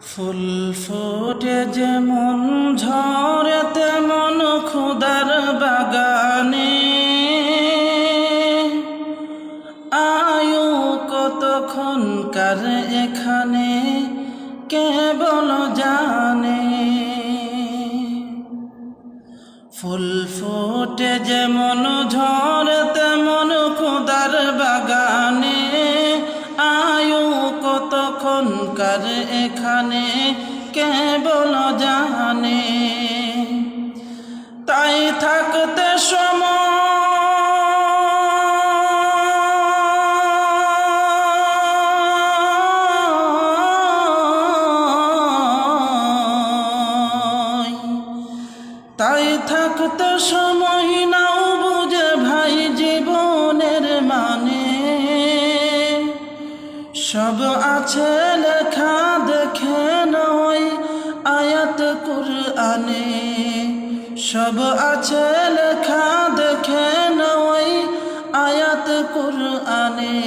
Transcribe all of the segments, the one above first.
ফুল ফোটে যেমন ঝরে তেমন খুদার বাগানে, আয়ু কতক্ষণকার এখানে কেবল জানে। ফুল ফোটে যেমন ঝরে তেমন খুদার বাগানে, আয়ু কতক্ষণকার এখানে কেবল জানে। তাই থাকতে তাই থাকতে সময় নাও বুঝে ভাই জীবনের মানে। সব আছে লেখা দেখে নয় আয়াত কুরআনে, সব আছে লেখা দেখে নয় আয়াত কুরআনে।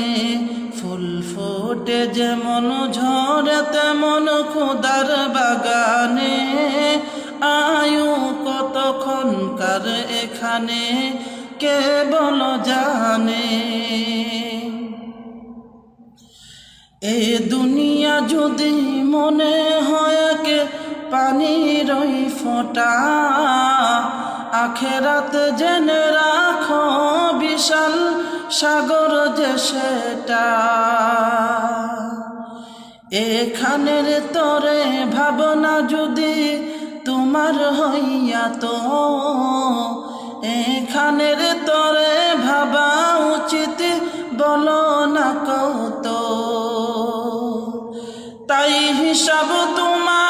ফুল ফোটে যেমন ঝরে তেমন খুদার বাগানে, আয়ু কতক্ষণকার এখানে কেবল জানে। এ দুনিয়া যদি মনে হয় কে পানির ফোঁটা, আখেরাত জেনে রাখো বিশাল সাগর যে সেটা। এখানের তরে ভাবনা যদি তোমার হইয়া তো, এখানের তরে ভাবা উচিত বলো না কত। তাই হিসাব তোমার,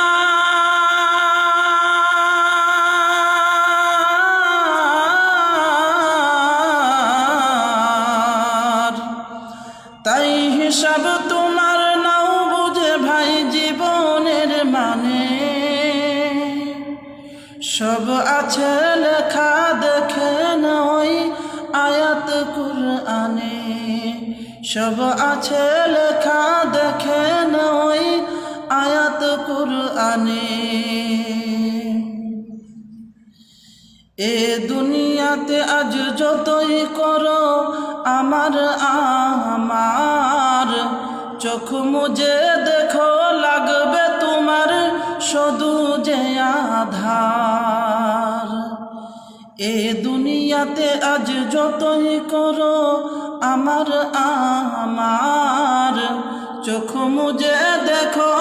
তাই হিসাব তোমার নাও বুঝে ভাই জীবনের মানে। সব আছে লেখা দেখে নয় আয়াত কুরআনে, সব আছে লেখা দেখে নয় আয়াত কুরআনে। এ দুনিয়াতে আজ যতই করো আমার চোখ মুজে দেখো লাগবে তোমার শুধু যে আধার। এ দুনিয়াতে আজ যতই করো আমার চোখ মুজে দেখো